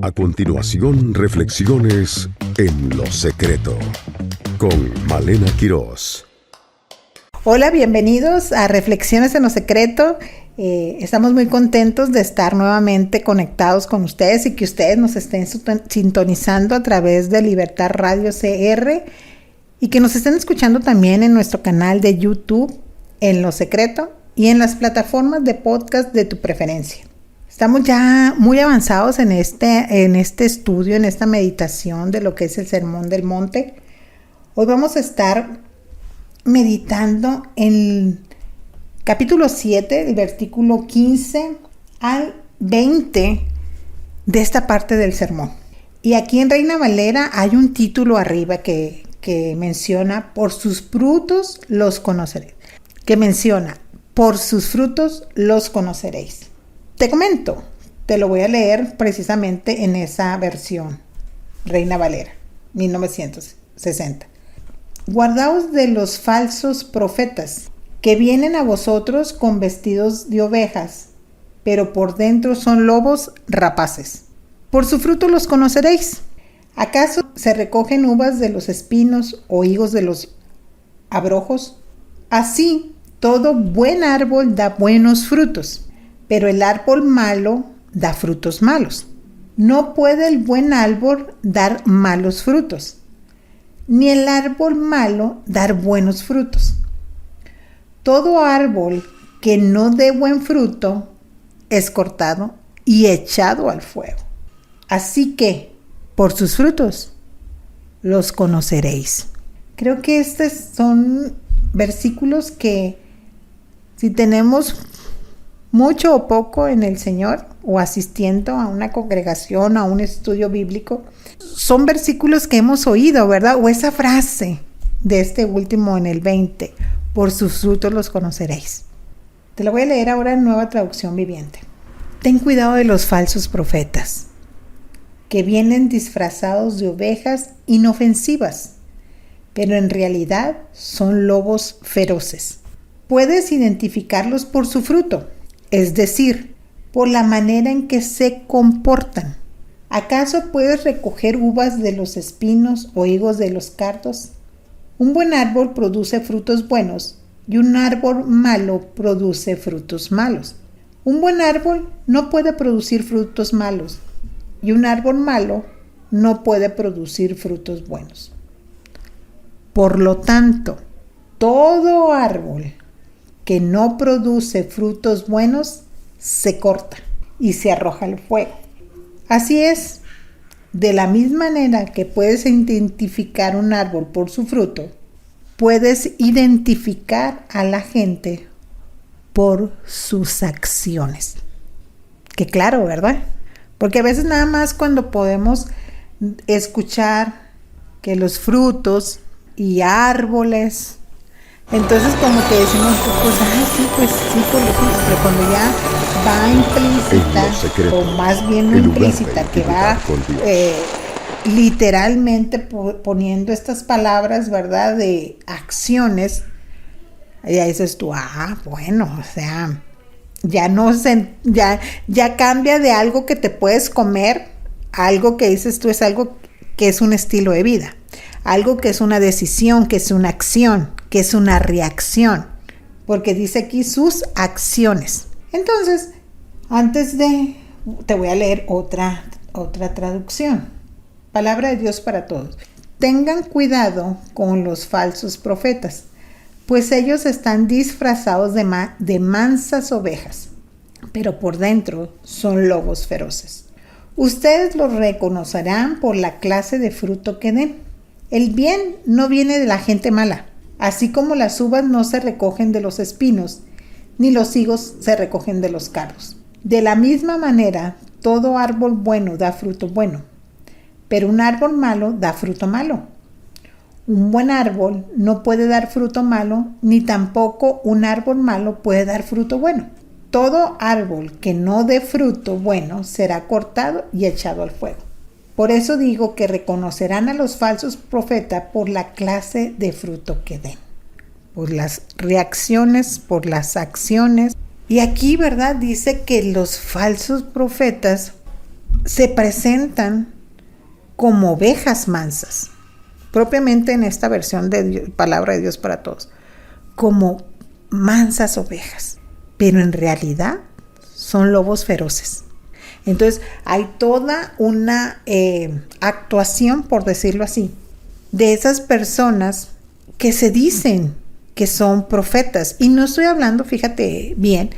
A continuación, reflexiones en lo secreto con Malena Quirós. Hola, bienvenidos a Reflexiones en lo secreto. Estamos muy contentos de estar nuevamente conectados con ustedes y que ustedes nos estén sintonizando a través de Libertad Radio CR y que nos estén escuchando también en nuestro canal de YouTube en lo secreto y en las plataformas de podcast de tu preferencia. Estamos ya muy avanzados en este estudio, en esta meditación de lo que es el Sermón del Monte. Hoy vamos a estar meditando en capítulo 7, el versículo 15 al 20 de esta parte del sermón. Y aquí en Reina Valera hay un título arriba que menciona, por sus frutos los conoceréis. Que menciona, por sus frutos los conoceréis. Te comento, te lo voy a leer precisamente en esa versión, Reina Valera, 1960. Guardaos de los falsos profetas, que vienen a vosotros con vestidos de ovejas, pero por dentro son lobos rapaces. Por su fruto los conoceréis. ¿Acaso se recogen uvas de los espinos o higos de los abrojos? Así, todo buen árbol da buenos frutos, pero el árbol malo da frutos malos. No puede el buen árbol dar malos frutos, ni el árbol malo dar buenos frutos. Todo árbol que no dé buen fruto es cortado y echado al fuego. Así que, por sus frutos, los conoceréis. Creo que estos son versículos que, si tenemos mucho o poco en el Señor o asistiendo a una congregación, a un estudio bíblico, son versículos que hemos oído, ¿verdad? O esa frase de este último en el 20, por sus frutos los conoceréis. Te lo voy a leer ahora en Nueva Traducción Viviente. Ten cuidado de los falsos profetas, que vienen disfrazados de ovejas inofensivas, pero en realidad son lobos feroces. Puedes identificarlos por su fruto, es decir, por la manera en que se comportan. ¿Acaso puedes recoger uvas de los espinos o higos de los cardos? Un buen árbol produce frutos buenos y un árbol malo produce frutos malos. Un buen árbol no puede producir frutos malos y un árbol malo no puede producir frutos buenos. Por lo tanto, todo árbol que no produce frutos buenos se corta y se arroja al fuego. Así es, de la misma manera que puedes identificar un árbol por su fruto, puedes identificar a la gente por sus acciones. Que claro, ¿verdad? Porque a veces nada más cuando podemos escuchar que los frutos y árboles, entonces como que decimos, pues sí, por los frutos, pero cuando ya va implícita, o más bien no implícita, que va literalmente poniendo estas palabras, ¿verdad?, de acciones, ya dices tú, bueno, o sea, ya cambia de algo que te puedes comer, algo que dices tú es algo que es un estilo de vida, algo que es una decisión, que es una acción, que es una reacción, porque dice aquí sus acciones. Entonces, te voy a leer otra traducción. Palabra de Dios para todos. Tengan cuidado con los falsos profetas, pues ellos están disfrazados de mansas ovejas, pero por dentro son lobos feroces. Ustedes los reconocerán por la clase de fruto que den. El bien no viene de la gente mala, así como las uvas no se recogen de los espinos, ni los higos se recogen de los cardos. De la misma manera, todo árbol bueno da fruto bueno, pero un árbol malo da fruto malo. Un buen árbol no puede dar fruto malo, ni tampoco un árbol malo puede dar fruto bueno. Todo árbol que no dé fruto bueno será cortado y echado al fuego. Por eso digo que reconocerán a los falsos profetas por la clase de fruto que den, por las reacciones, por las acciones. Y aquí, ¿verdad? Dice que los falsos profetas se presentan como ovejas mansas, propiamente en esta versión de Dios, Palabra de Dios para Todos, como mansas ovejas, pero en realidad son lobos feroces. Entonces hay toda una actuación, por decirlo así, de esas personas que se dicen que son profetas. Y no estoy hablando, fíjate bien,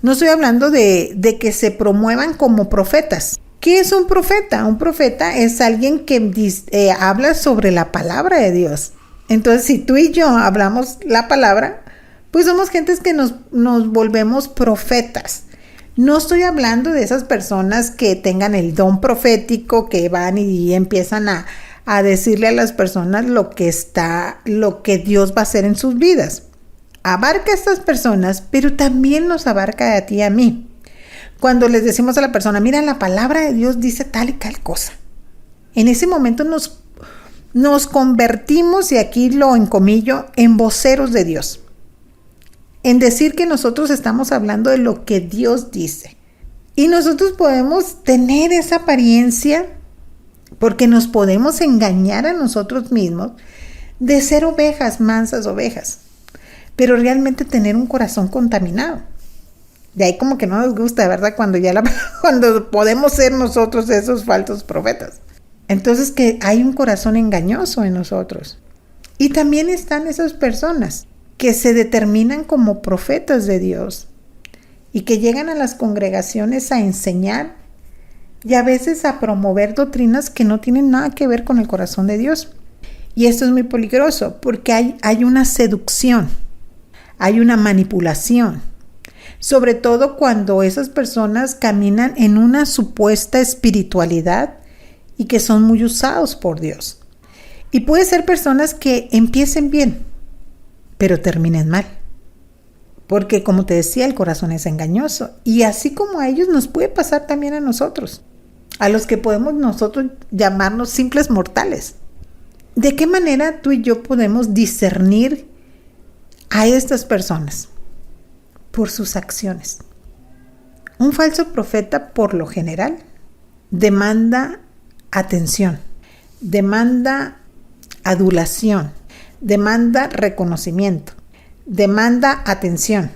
no estoy hablando de que se promuevan como profetas. ¿Qué es un profeta? Un profeta es alguien que habla sobre la palabra de Dios. Entonces, si tú y yo hablamos la palabra, pues somos gentes que nos volvemos profetas. No estoy hablando de esas personas que tengan el don profético, que van y empiezan a decirle a las personas lo que Dios va a hacer en sus vidas. Abarca a estas personas, pero también nos abarca a ti y a mí. Cuando les decimos a la persona, mira, la palabra de Dios dice tal y tal cosa. En ese momento nos convertimos, y aquí lo encomillo, en voceros de Dios. En decir que nosotros estamos hablando de lo que Dios dice. Y nosotros podemos tener esa apariencia porque nos podemos engañar a nosotros mismos de ser ovejas, mansas ovejas, pero realmente tener un corazón contaminado. De ahí como que no nos gusta, ¿verdad? Cuando podemos ser nosotros esos falsos profetas. Entonces que hay un corazón engañoso en nosotros. Y también están esas personas que se determinan como profetas de Dios y que llegan a las congregaciones a enseñar y a veces a promover doctrinas que no tienen nada que ver con el corazón de Dios. Y esto es muy peligroso porque hay una seducción, hay una manipulación, sobre todo cuando esas personas caminan en una supuesta espiritualidad y que son muy usados por Dios. Y puede ser personas que empiecen bien, pero terminen mal. Porque como te decía, el corazón es engañoso. Y así como a ellos nos puede pasar también a nosotros. A los que podemos nosotros llamarnos simples mortales. ¿De qué manera tú y yo podemos discernir a estas personas? Por sus acciones. Un falso profeta, por lo general, demanda atención, demanda adulación, demanda reconocimiento, demanda atención.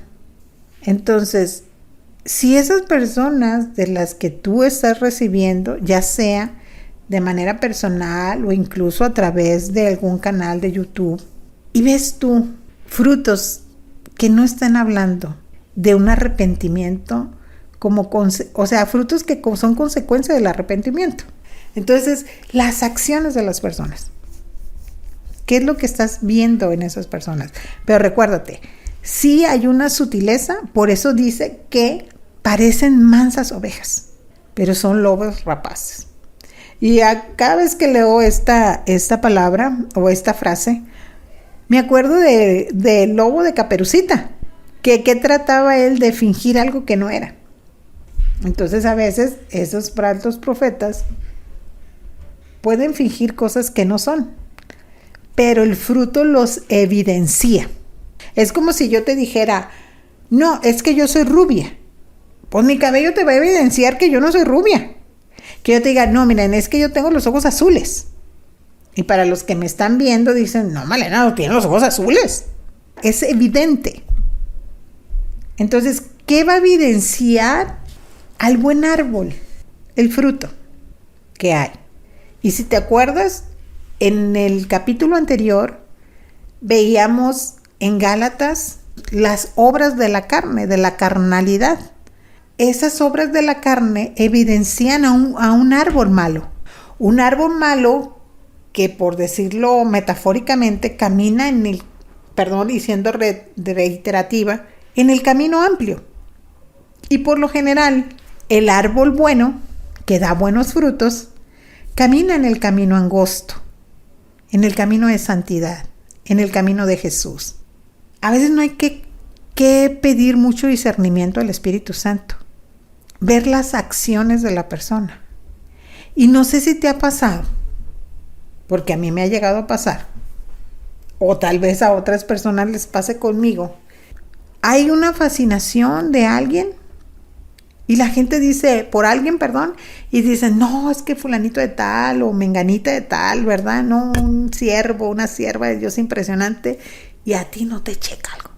Entonces, si esas personas de las que tú estás recibiendo, ya sea de manera personal o incluso a través de algún canal de YouTube, y ves tú frutos que no están hablando de un arrepentimiento, frutos que son consecuencia del arrepentimiento. Entonces, las acciones de las personas. ¿Qué es lo que estás viendo en esas personas? Pero recuérdate, sí hay una sutileza, por eso dice que parecen mansas ovejas, pero son lobos rapaces. Y cada vez que leo esta palabra o esta frase, me acuerdo del lobo de Caperucita, que trataba él de fingir algo que no era. Entonces a veces esos falsos profetas pueden fingir cosas que no son, pero el fruto los evidencia. Es como si yo te dijera, no, es que yo soy rubia. Pues mi cabello te va a evidenciar que yo no soy rubia. Que yo te diga, no, miren, es que yo tengo los ojos azules. Y para los que me están viendo dicen, no, Malena, no tiene los ojos azules. Es evidente. Entonces, ¿qué va a evidenciar al buen árbol? El fruto que hay. Y si te acuerdas, en el capítulo anterior veíamos en Gálatas las obras de la carne, de la carnalidad. Esas obras de la carne evidencian a un árbol malo. Un árbol malo que, por decirlo metafóricamente, camina y siendo reiterativa, en el camino amplio. Y por lo general, el árbol bueno, que da buenos frutos, camina en el camino angosto, en el camino de santidad, en el camino de Jesús. A veces no hay que pedir mucho discernimiento al Espíritu Santo, ver las acciones de la persona. Y no sé si te ha pasado, porque a mí me ha llegado a pasar, o tal vez a otras personas les pase conmigo. Hay una fascinación de alguien Y la gente dice, por alguien, perdón, y dicen, no, es que fulanito de tal o menganita de tal, ¿verdad? No, un siervo, una sierva de Dios impresionante, y a ti no te checa algo.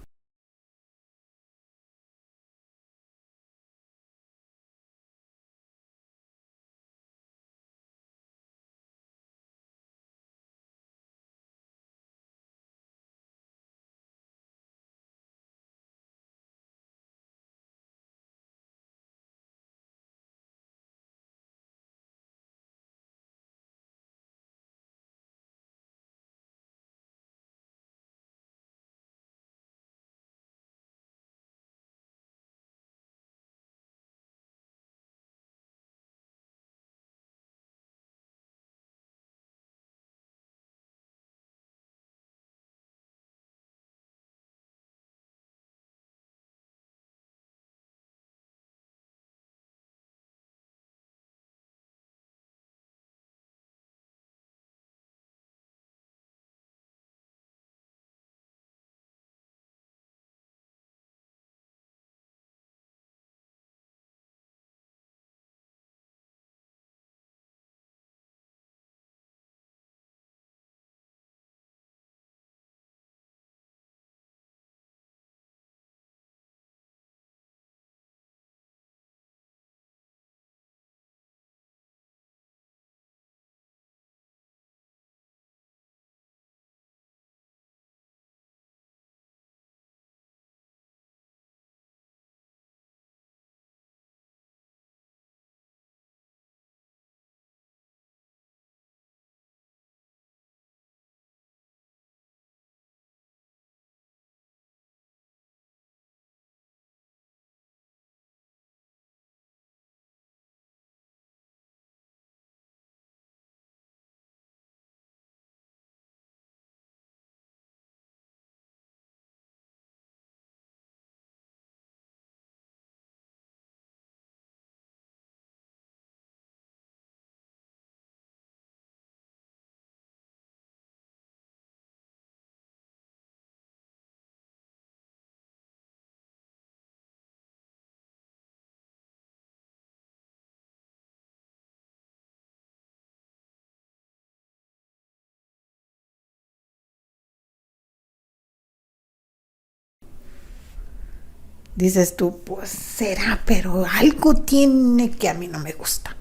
Dices tú, pues será, pero algo tiene que a mí no me gusta.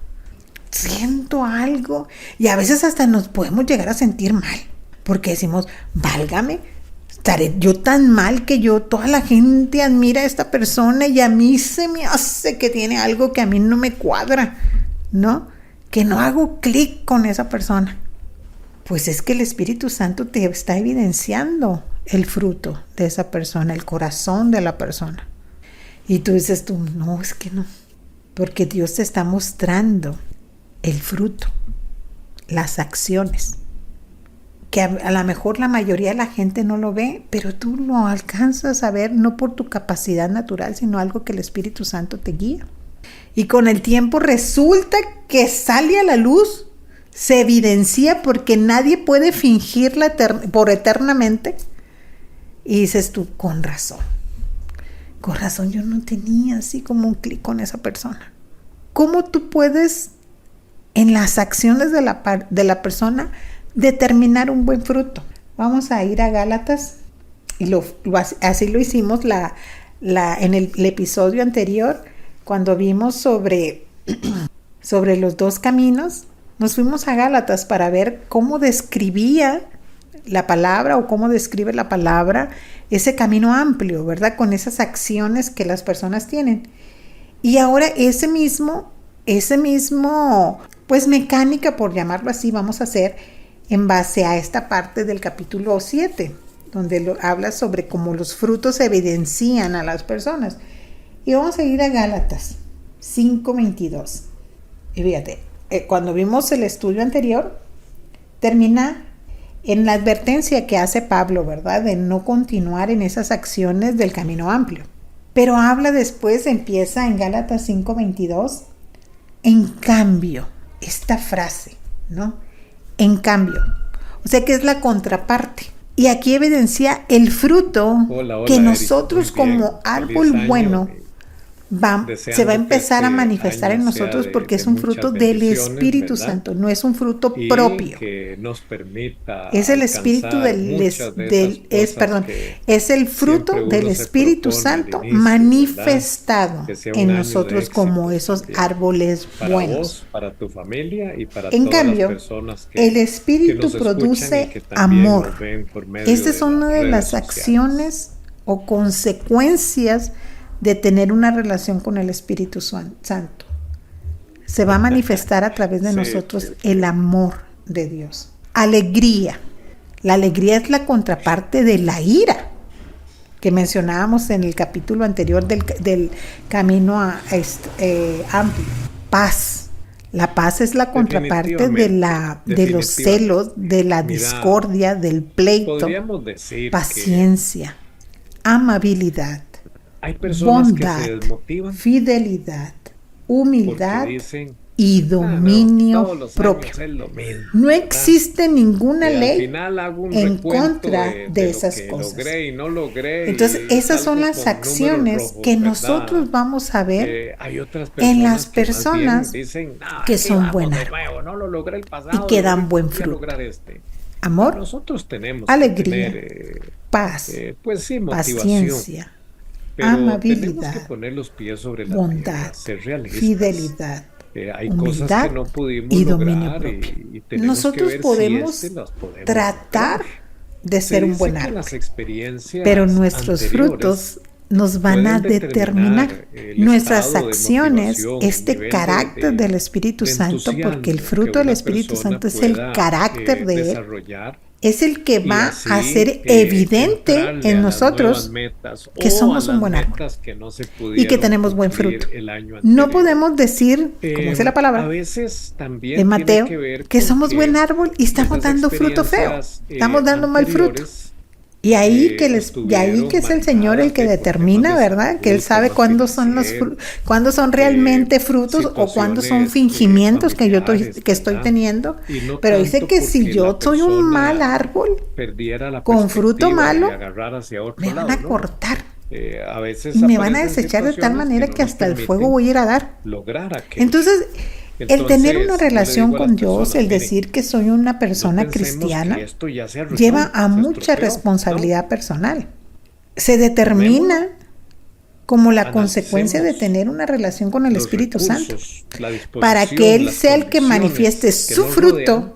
Siento algo y a veces hasta nos podemos llegar a sentir mal porque decimos, válgame, estaré yo tan mal que toda la gente admira a esta persona y a mí se me hace que tiene algo que a mí no me cuadra, ¿no? Que no hago clic con esa persona. Pues es que el Espíritu Santo te está evidenciando el fruto de esa persona, el corazón de la persona. Y tú dices tú, no, es que no, porque Dios te está mostrando el fruto, las acciones, que a lo mejor la mayoría de la gente no lo ve, pero tú lo alcanzas a ver no por tu capacidad natural, sino algo que el Espíritu Santo te guía. Y con el tiempo resulta que sale a la luz, se evidencia porque nadie puede fingirla por eternamente. Y dices tú, con razón yo no tenía así como un clic con esa persona. ¿Cómo tú puedes en las acciones de la persona determinar un buen fruto? Vamos a ir a Gálatas y así lo hicimos en el episodio anterior cuando vimos sobre los dos caminos. Nos fuimos a Gálatas para ver cómo describía la palabra o cómo describe la palabra ese camino amplio, ¿verdad? Con esas acciones que las personas tienen. Y ahora ese mismo, pues mecánica, por llamarlo así, vamos a hacer en base a esta parte del capítulo 7, donde habla sobre cómo los frutos evidencian a las personas. Y vamos a ir a Gálatas 5:22. Y fíjate, cuando vimos el estudio anterior, termina en la advertencia que hace Pablo, ¿verdad? De no continuar en esas acciones del camino amplio. Pero habla después, empieza en Gálatas 5:22, en cambio, esta frase, ¿no? En cambio, o sea que es la contraparte. Y aquí evidencia el fruto que nosotros como árbol bueno se va a deseando que empezar a este manifestar en año sea nosotros porque de es un muchas fruto del bendiciones, Espíritu ¿verdad? Santo, no es un fruto Y propio. que nos permita Es el espíritu alcanzar muchas de esas cosas que es el siempre fruto del uno se Espíritu propone al Santo inicio, ¿verdad? manifestado Que sea un en año de nosotros como éxitos esos también árboles para buenos. vos, para tu familia y para En todas las cambio, personas el que Espíritu nos escuchan y produce que también amor. nos ven por medio Esta es de una las de redes las sociales. acciones o consecuencias de tener una relación con el Espíritu Santo. Se va a manifestar a través de Sí, nosotros sí, sí. el amor de Dios. Alegría. La alegría es la contraparte de la ira, que mencionábamos en el capítulo anterior del camino amplio. Paz. La paz es la contraparte de los celos, de la discordia, del pleito. Podríamos decir Paciencia, amabilidad, hay personas bondad, que se desmotivan fidelidad, humildad porque dicen, y dominio todos los propio. años es lo mismo, No ¿verdad? existe ninguna Al ley final hago un en recuento contra de lo esas que cosas. logré y no logré. Entonces, y esas son salgo las con acciones números rojos, que ¿verdad? nosotros vamos a ver Hay otras en las que más personas bien dicen, que aquí son vamos buenas de nuevo, no lo logré el pasado, y que dan voy buen a fruto. lograr este. Amor, Nosotros tenemos alegría, que tener, paz, pues sí, motivación, paciencia, pero tenemos que amabilidad, poner los pies sobre la bondad, tierra, ser realistas. fidelidad, Hay cosas humildad que no pudimos y dominio lograr propio. y tenemos Nosotros que ver podemos si las podemos tratar lograr. de Se ser un dice buen que árbol, las experiencias pero nuestros anteriores frutos nos van a pueden determinar el nuestras estado de acciones, motivación, el este nivel carácter del Espíritu de Santo, porque el entusiasmo fruto que del una Espíritu persona Santo es el pueda, carácter de Él, desarrollar es el que y va así, a ser evidente entrarle en a las nuevas nosotros metas que o somos a un las buen árbol metas que no se y que pudieron tenemos buen cumplir fruto. el año No anterior. podemos decir, como dice la A palabra veces también de Mateo, tiene que ver que con somos buen árbol y estamos esas dando fruto feo, experiencias, estamos dando mal fruto. anteriores, Y ahí que estuvieron es el Señor el que marcadas por determina, temas de ¿verdad? salud, Que Él sabe temas cuándo cuándo son realmente frutos o cuándo son situaciones, fingimientos que familiares, estoy ¿verdad? teniendo. Y no Pero dice tanto que si porque yo la soy un persona mal árbol, perdiera la con fruto perspectiva malo, y agarrar hacia otro me van lado, a ¿no? cortar A veces y me van a aparecen desechar de tal situaciones manera no que nos hasta el permiten fuego voy a ir a dar. lograr aquello. Entonces, el tener una yo le relación digo a las con Dios, personas, el miren, decir que soy una persona no pensemos cristiana, que esto ya se arruinó, lleva a se mucha estropeó. responsabilidad personal. Se determina como la Analicemos consecuencia de tener una relación con el los Espíritu Santo, recursos, la disposición, para que Él las sea el que condiciones manifieste que su nos fruto rodean,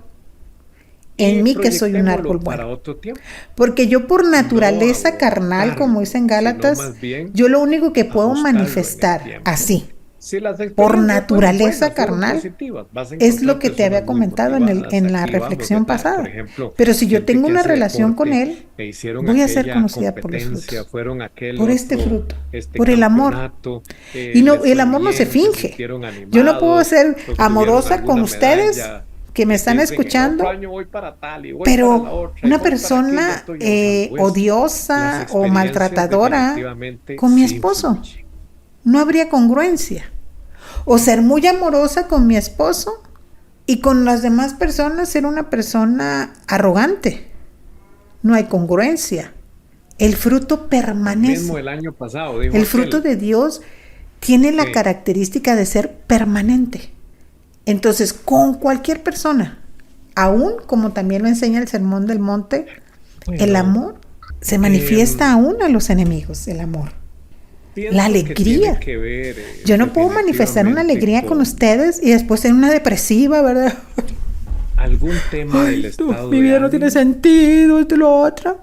en y mí, que soy un proyectémoslo árbol para bueno. otro tiempo. Porque yo por naturaleza No carnal, como dice en sino Gálatas, más bien yo lo único que puedo ajustarlo en el manifestar tiempo. así, Si las por experiencias naturaleza fueron carnal, positivas, vas a es encontrar lo que te había personas muy comentado motivadas. en la Aquí vamos, reflexión ¿verdad? pasada. Por ejemplo, Pero si yo gente tengo que una hace relación con deporte, Él, e hicieron voy a ser aquella conocida por los competencia, frutos, fueron aquel por este otro, fruto, por el amor. campeonato, Y no, les el fue amor no se bien, se finge. sintieron Yo no puedo animados, ser obtuvieron amorosa con alguna ustedes medalla, que me están dicen, escuchando, "El otro año voy para tal y voy para la pero otra, y una voy para persona aquella, estoy ahorrando esto". odiosa Las o experiencias maltratadora definitivamente con mi sí esposo, influyen. no habría congruencia. O ser muy amorosa con mi esposo y con las demás personas ser una persona arrogante. No hay congruencia. El fruto permanece. Mismo el año pasado, dijo El aquel. fruto de Dios tiene la Sí. característica de ser permanente. Entonces, con cualquier persona, aún como también lo enseña el Sermón del Monte, Bueno, el amor se manifiesta aún a los enemigos, el amor. pienso La que alegría. tiene que ver, Yo no puedo manifestar una alegría con ustedes y después ser una depresiva, ¿verdad? algún tema del Ay, estado mi de vida no ánimo. tiene sentido, esto y lo otro.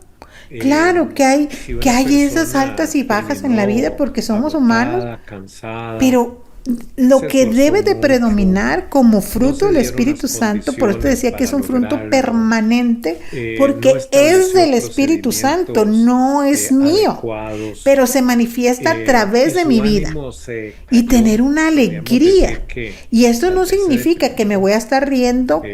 Claro que hay, Si una que hay esas persona altas y bajas en la terminó vida porque somos agotada, humanos, cansada, pero lo se que esforzó debe de mucho, predominar como no fruto se del dieron Espíritu las Santo, por eso te decía que es un condiciones fruto para lograrlo, permanente, no porque es estableció del Espíritu Santo, procedimientos, no es mío, adecuados, pero se manifiesta a través y de su mi vida. ánimo se Y cayó. tener una Podríamos alegría. decir que Y esto tal no vez se significa que me voy a estar riendo,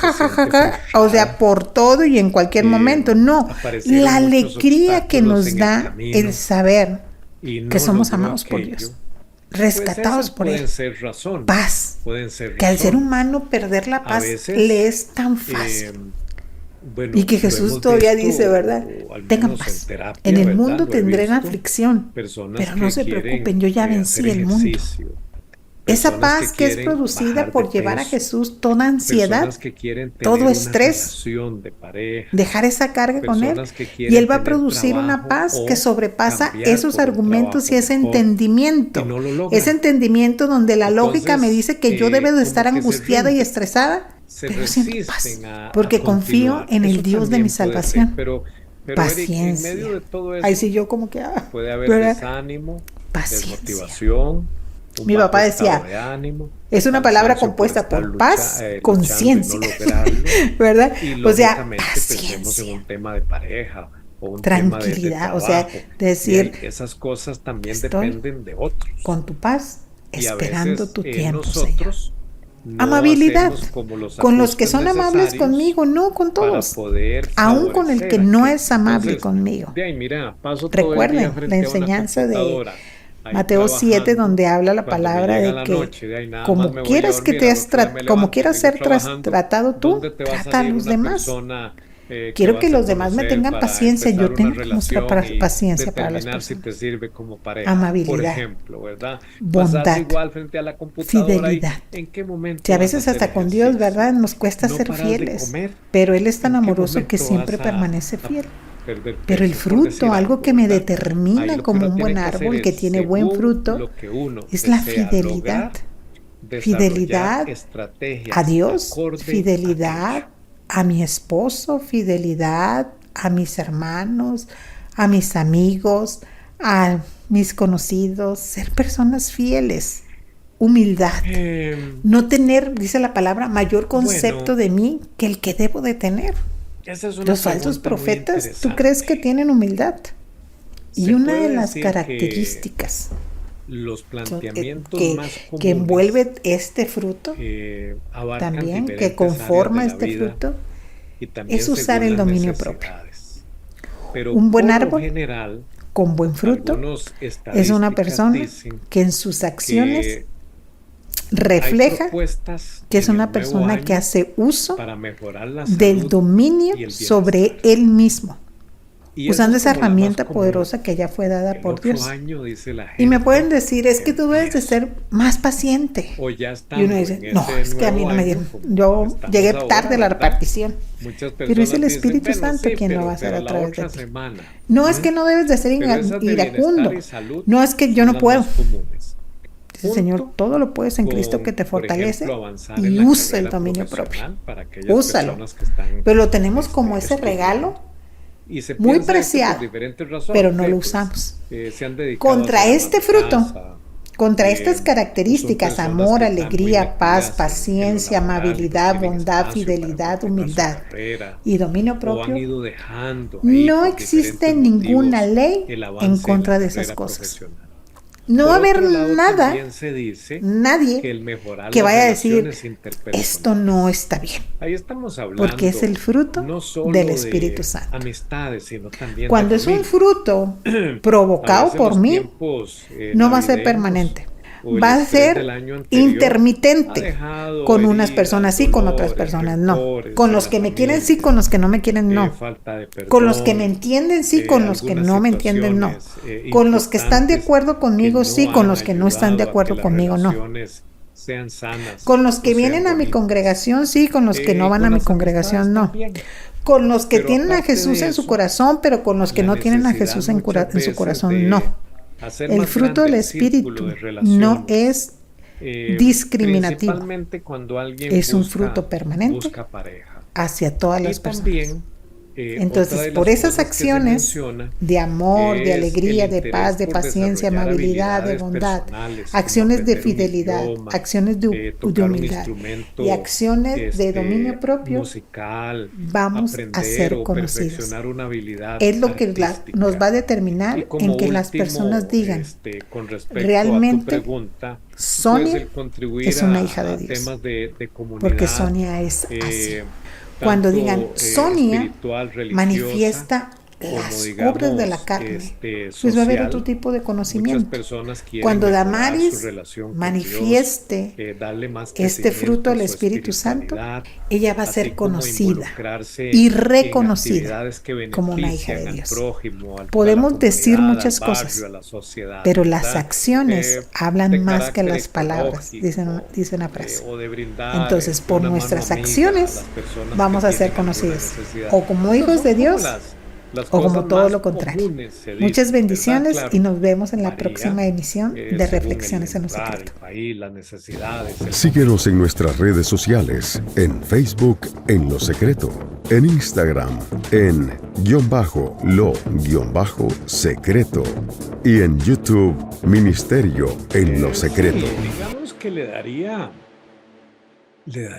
se siente o sea, frustrada. por todo y en cualquier momento. No, aparecieron la muchos alegría que obstáculos nos en el da camino el saber y no que somos logró amados por aquello. Dios, Pues rescatados esas por pueden Él. ser razones, Paz. pueden ser Que al ser razones. humano perder la A paz veces, le es tan fácil. Bueno, Y que lo Jesús hemos todavía visto, dice, ¿verdad? o al Tengan menos paz. terapia, En el ¿verdad? mundo Lo he tendrán visto. aflicción, Personas pero no que se quieren preocupen, yo ya vencí hacer el mundo. ejercicio, Esa personas que paz que es quieren producida bajar de por llevar a peso, Jesús toda ansiedad, personas que quieren todo tener una estrés, relación de pareja, dejar esa carga con Él, personas que y quieren Él va a tener producir una trabajo paz que o sobrepasa cambiar esos por un argumentos y trabajo ese mejor y entendimiento. no lo Ese logran. entendimiento donde la lógica me Entonces, dice que yo debo de estar como que se angustiada y rinden, estresada, se pero siento paz, resisten a porque confío continuar. en el Eso Dios de mi también puede ser, salvación. pero Eric, en medio Paciencia. de todo Ahí sí eso yo como que, puede haber ¿verdad? desánimo, Paciencia. desmotivación, un Mi bajo papá estado decía, de ánimo, es una palabra cansancio por compuesta estar por paz, luchando y no conciencia, lograrlo. ¿verdad? Y O sea, lógicamente pensemos en paciencia, un tema de pareja o un tema de tranquilidad, o trabajo. sea, decir, Esas cosas también estoy dependen de otros. con tu paz, Y a esperando veces tu tiempo, Señor. nosotros no Amabilidad hacemos como los con los que ajustes son amables necesarios conmigo, no con para todos, poder aún con el que favorecer a no aquel. es amable Entonces, conmigo. de ahí, mira, paso todo el día Recuerden la frente a una enseñanza de computadora, ahí Mateo 7, trabajando. donde habla la Cuando me palabra llega de la que noche, de ahí nada más como me voy a quieras que dormir, te al has otro día me como levanto, quieras sigo ser trabajando. tratado tú, ¿Dónde te va a trata a salir los una demás. persona que Quiero que vas a los demás me conocer tengan para paciencia. empezar Yo una tengo que mostrar relación y paciencia para las determinar si personas. te sirve como pareja? Por Amabilidad, ejemplo, ¿verdad? Pasas bondad, igual frente a la computadora y fidelidad. ¿en qué momento Si a vas a veces hacer hasta con Dios, ¿verdad? ejercicio? Nos cuesta No ser paras de fieles, comer. pero Él es tan ¿En qué amoroso que momento siempre vas a permanece fiel. perder Pero el peso, por fruto, decir algo algo, que me ¿verdad? Ahí determina lo que como uno un tiene buen que hacer árbol que es, tiene buen según fruto, lo que uno es la desea fidelidad. lograr, desarrollar Fidelidad estrategias a Dios, acorde a fidelidad aquello. a mi esposo, fidelidad a mis hermanos, a mis amigos, a mis conocidos, ser personas fieles, humildad, no tener, dice la palabra, mayor concepto Bueno, de mí que el que debo de tener. esa es una Los falsos pregunta muy profetas, ¿tú crees que interesante. tienen humildad? Y Se una de puede las decir que características los planteamientos que, más que comunes envuelve este fruto, abarcan también que diferentes conforma áreas de la este vida fruto, y también es usar según el las dominio propio. necesidades. Pero Un buen por lo árbol general, con buen fruto algunos es una estadísticas persona dicen que en sus acciones que hay refleja propuestas que es en una el nuevo persona que año hace uso para mejorar la del salud dominio y el sobre bienestar. él mismo, Y esa usando es esa como la más herramienta común. poderosa que ya fue dada El por otro Dios. año dice la Y me pueden gente, decir, es que tú debes de empiezo. ser más paciente. O ya Y uno estando dice, en no, ese es que a mí nuevo no me año, dieron. como Yo estamos llegué ahora, tarde a la ¿verdad? repartición. Muchas Pero es personas el dicen, Espíritu bueno, Santo sí, quien lo va a hacer pero a la través de otra ti. semana. No es que no debes de ser Pero esas de iracundo. bienestar y salud No es que yo son no las puedo. más comunes. Dice, Señor, Junto todo lo puedes en Cristo con, que te por fortalece, ejemplo, avanzar en y la usa el carrera dominio propio. profesional para aquellas Úsalo. personas que están Pero lo tenemos como ese estudiando. regalo Y se muy piensa esto preciado, por diferentes razones. pero no Sí, lo pues, usamos. se han dedicado a Contra ser amas este de fruto, casa, contra son estas características, personas amor, que están muy alegría, paz, metidas en lo paciencia, laboral, no amabilidad, tienen bondad, espacio para fidelidad, continuar su humildad carrera, y dominio o han propio, ido dejando ahí no por existe diferentes ninguna motivos ley el en avance contra en de la esas carrera cosas. profesional. No va a Por haber otro lado, nada, también se dice que nadie el mejorar que las vaya a decir, relaciones interpersonales. esto no está bien, Ahí estamos porque es el hablando fruto no solo del Espíritu de Santo. amistades, sino también Cuando de es un familia. fruto A provocado veces por los mí, tiempos no va a ser navideños permanente. o el Va a estrés ser del año anterior ha intermitente. dejado Con unas heridas, personas sí, con otras dolores, personas no. rencores Con en los la que me quieren sí, familia, con los que no me quieren no. falta de Con los que me perdón, entienden sí, con los que algunas no me entienden no. situaciones Con los que están de importantes acuerdo que conmigo sí, no con han los que no están de ayudado a que acuerdo las conmigo no. relaciones sean sanas Con los o que sean vienen a mi bonitas. congregación sí, con los que no van a Con mi las congregación amistades no. también. Con los que Pero tienen a aparte Jesús de en su eso, corazón, pero con los que la no tienen a necesidad Jesús en muchas su veces corazón no. de hacer El más fruto grande del el círculo Espíritu de relaciones. no es discriminativo, Principalmente cuando alguien es un fruto permanente busca pareja. hacia todas Y las personas. también, otra Entonces, de por las esas cosas que se acciones menciona de amor, de es alegría, el de interés paz, de por paciencia, desarrollar amabilidad, de habilidades bondad, personales, como acciones de aprender un fidelidad, idioma, acciones de tocar un humildad instrumento y acciones de dominio propio, musical, vamos a aprender ser o conocidos. perfeccionar una habilidad Es lo que artística. nos va a Y determinar como en que las último, personas digan, con respecto realmente a tu pregunta, Sonia pues el contribuir es una a hija de Dios, temas de comunidad, porque Sonia es así. tanto, Cuando digan, Sonia espiritual, religiosa, manifiesta las digamos, obras de la carne, pues va a haber social, otro tipo de muchas conocimiento. personas quieren Cuando mejorar Damaris su relación con manifieste Dios, darle más este fruto crecimiento del en su Espíritu Santo, espiritualidad, ella va a así ser como conocida involucrarse y en reconocida actividades que como una hija de benefician al Dios. prójimo, a la Podemos decir comunidad, muchas al barrio, cosas, a la sociedad, pero las ¿verdad? acciones hablan De más que carácter las palabras, ecológico, dice una frase. o de brindar Entonces, por una mano nuestras amiga a acciones las personas vamos que a ser tienen alguna conocidos, necesidad. o como Esas hijos son de como Dios, las o como cosas todo más lo contrario. comunes, se dice, Muchas ¿verdad? bendiciones Claro, y nos vemos en la varía, próxima emisión de según el Reflexiones en lo lugar, Secreto. el país, las necesidades, el Síguenos en nuestras redes sociales, en Facebook en Lo Secreto, en Instagram en _lo_secreto y en YouTube Ministerio en Lo Secreto. Sí, digamos que le daría